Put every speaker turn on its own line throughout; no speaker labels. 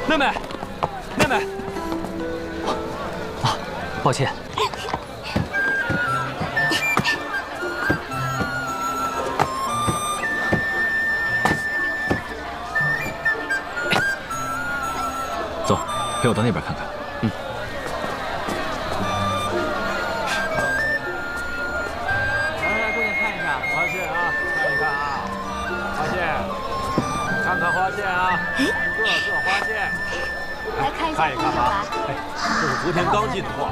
妹妹，妹妹，啊，抱歉。走，陪我到那边看看。嗯。
来，姑娘看一看花蟹啊，看一看啊，花蟹，看看花蟹啊，各色花蟹。
来看一下
看一看吧，哎，这是昨天刚进的货，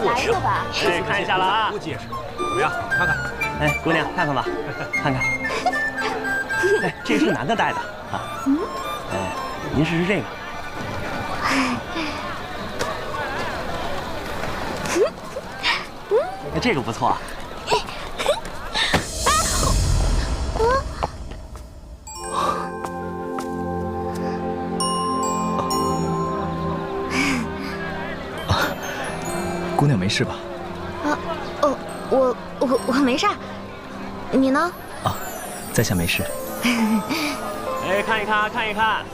来过吧？
哎，看一下了啊，
不结实，怎么样？看看，
哎，姑娘看看吧，看看，哎，这是男的戴的啊，哎，您试试这个，哎，这个不错啊。
姑娘没事吧？
我没事。你呢？
啊，在下没事。
哎，看一看，看一看。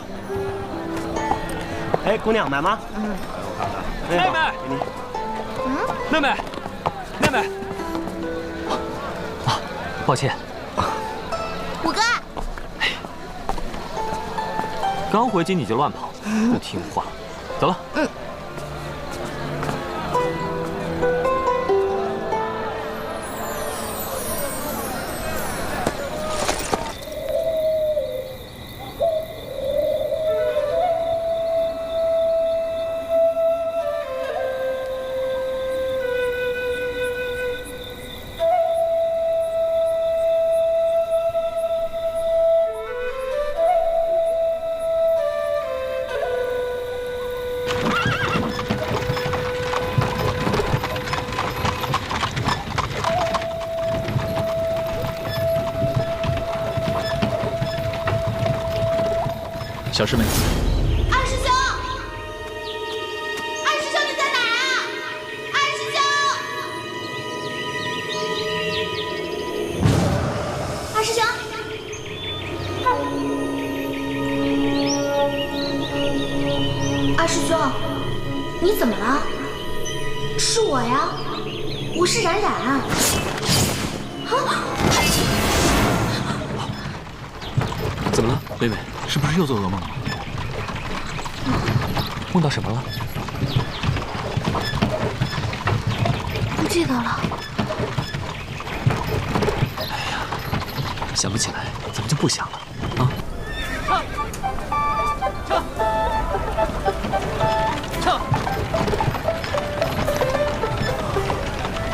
哎，姑娘买吗？
嗯，我看看。
妹
妹，
给你。
妹妹，妹妹。啊，抱歉。
五哥。
刚回京你就乱跑，不听话。走了。嗯。 小师妹，
二师兄，二师兄你在哪啊？二师兄，二师兄，二师兄，你怎么了？是我呀，我是冉冉。啊！
怎么了，薇薇？是不是又做噩梦了？梦到什么了？
不记得了。
哎呀，想不起来，怎么就不想了？啊！撤！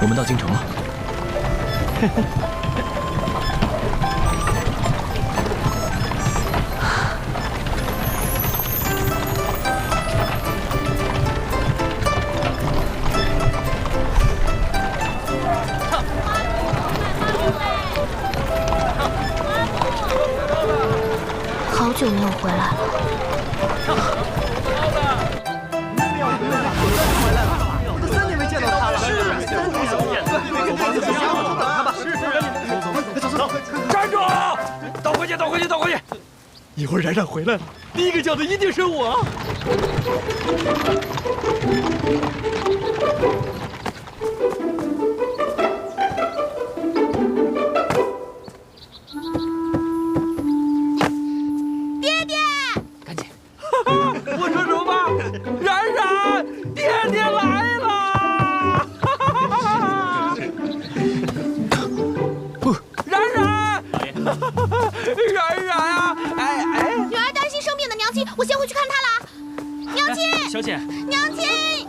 我们到京城了。
好久没有回来了。
我都3年没见到他了。是3年没见到。走，
站住！倒回去，倒回去，倒回去！一会儿冉冉回来了，第一个叫的一定是我。
我先回去看他了。娘亲，
小姐，
娘亲，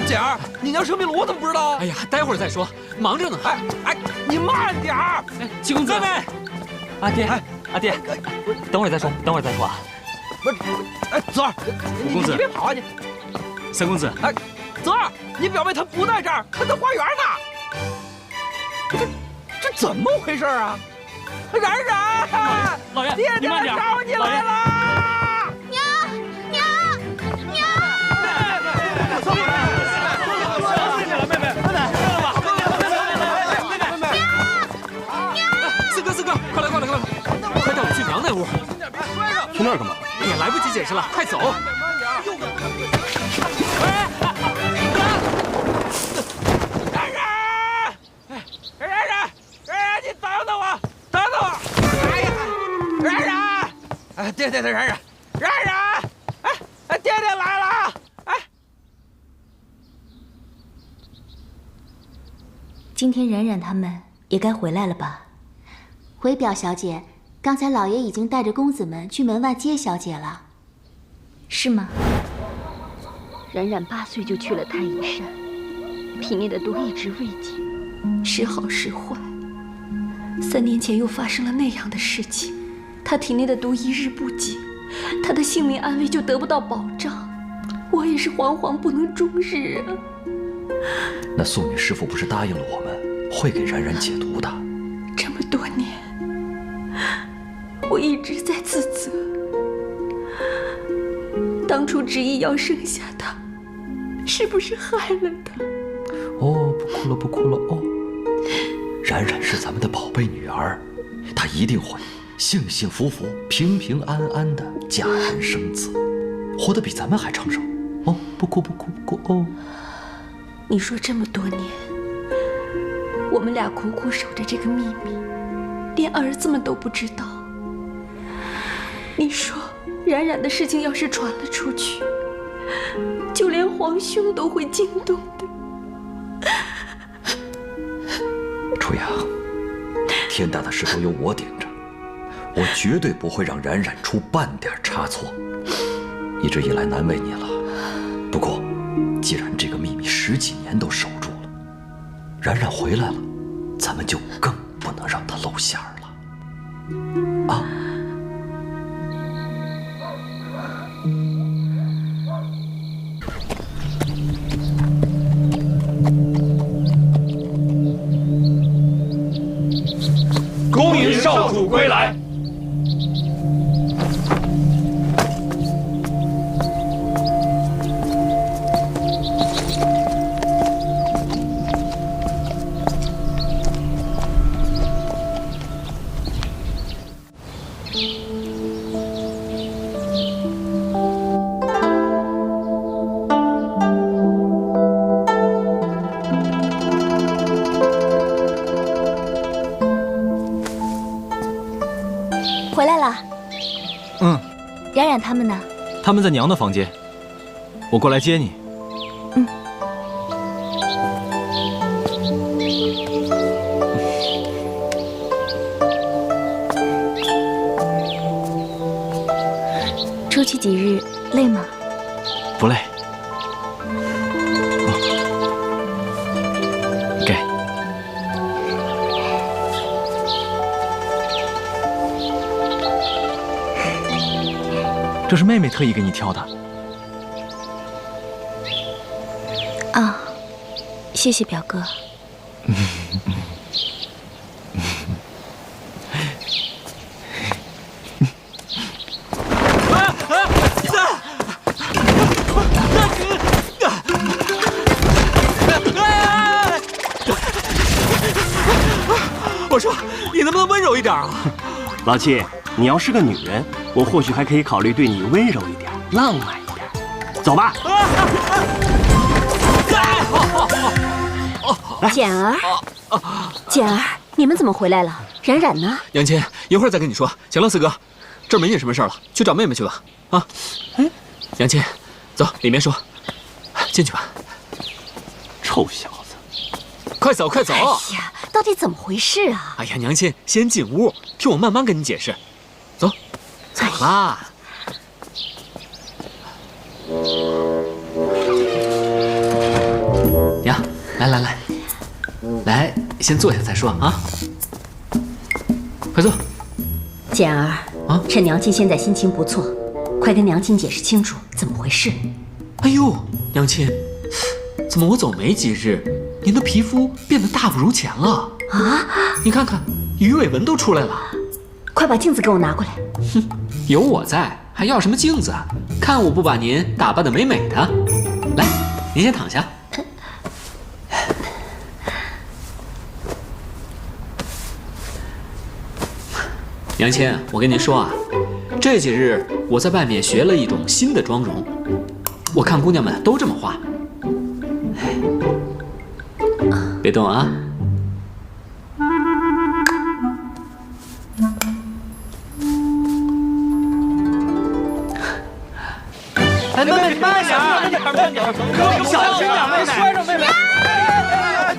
姐儿，你娘生病了，我怎么不知道？
哎呀，待会儿再说，忙着呢。
哎，你慢点儿。
哎，七公子，妹妹，阿爹，阿爹，等会儿再说，等会儿再说啊。
不是，哎，泽儿，
五公子，
你别跑啊你。
三公子，
哎，泽儿，你表妹她不在这儿，她在花园呢。这怎么回事啊？冉冉，
老爷，
爹爹找你来了。
快带我去娘那屋！
去那儿干嘛？
哎呀，来不及解释了，快走！
你等等我，等等我！哎呀，冉冉，哎，爹，冉冉，哎，爹来了，哎。
今天冉冉他们也该回来了吧？回表小姐，刚才老爷已经带着公子们去门外接小姐了，是吗？
冉冉8岁就去了太乙山，体内的毒一直未解，
时好时坏。3年前又发生了那样的事情，他体内的毒一日不解，他的性命安危就得不到保障。我也是惶惶不能终日啊。
那素女师傅不是答应了我们会给冉冉解毒的？
这么多年，我一直在自责。当初执意要生下他，是不是害了他？
哦，不哭了，不哭了哦。冉冉是咱们的宝贝女儿，她一定会幸幸福福、平平安安的嫁人生子，活得比咱们还长寿。哦，不哭，不哭，不哭哦。
你说这么多年，我们俩苦苦守着这个秘密，连儿子们都不知道。你说冉冉的事情要是传了出去，就连皇兄都会惊动的。
初阳，天大的事都由我顶着，我绝对不会让冉冉出半点差错。一直以来难为你了，不过既然这个秘密10几年都守住了，冉冉回来了，咱们就更不能让她露馅儿了。啊！
恭迎少主归来。
回来了。
嗯。
冉冉他们呢？
他们在娘的房间，我过来接你。
嗯。出去几日，累吗？
不累。给。这是妹妹特意给你挑的。
啊，谢谢表哥。
我说，你能不能温柔一点啊？
老七，你要是个女人，我或许还可以考虑对你温柔一点，浪漫一点。走吧。
简儿，简儿，你们怎么回来了？冉冉呢？
娘亲，一会儿再跟你说。行了，四哥，这儿没你什么事了，去找妹妹去吧。啊，娘亲，走，里面说。进去吧。
臭小子，
快走，快走！
哎呀，到底怎么回事啊？
哎呀，娘亲，先进屋，听我慢慢跟你解释。走，走啦。娘，来，来，先坐下再说啊。快坐。
简儿，趁娘亲现在心情不错，快跟娘亲解释清楚怎么回事。
哎呦，娘亲，怎么我走没几日，您的皮肤变得大不如前了
啊？
你看看，鱼尾纹都出来了。
快把镜子给我拿过来。
哼，有我在，还要什么镜子啊？看我不把您打扮得美美的。来，您先躺下。娘亲，我跟您说啊，这几日我在外面学了一种新的妆容，
我看姑娘们都这么画。别动啊！
哎，妹妹，慢点，慢点，慢点，小心点，妹妹，摔着妹妹。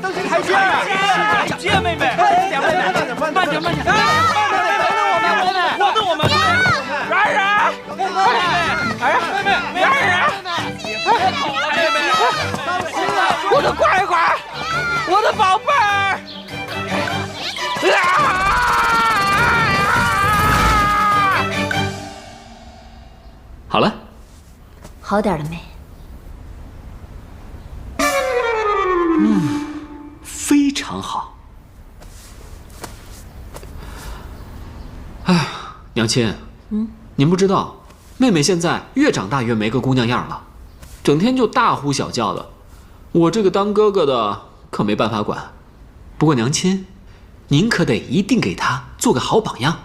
登台阶啊！台阶，妹妹，慢点，妹妹，慢点，慢点，慢点。等等我们，冉冉，妹妹，哎，妹妹，冉冉，别跑了，妹妹，我的乖乖，我的宝贝儿。
好了，
好点了没？
非常好。哎，娘亲，您不知道，妹妹现在越长大越没个姑娘样了，整天就大呼小叫的。我这个当哥哥的可没办法管。不过娘亲，您可得一定给她做个好榜样。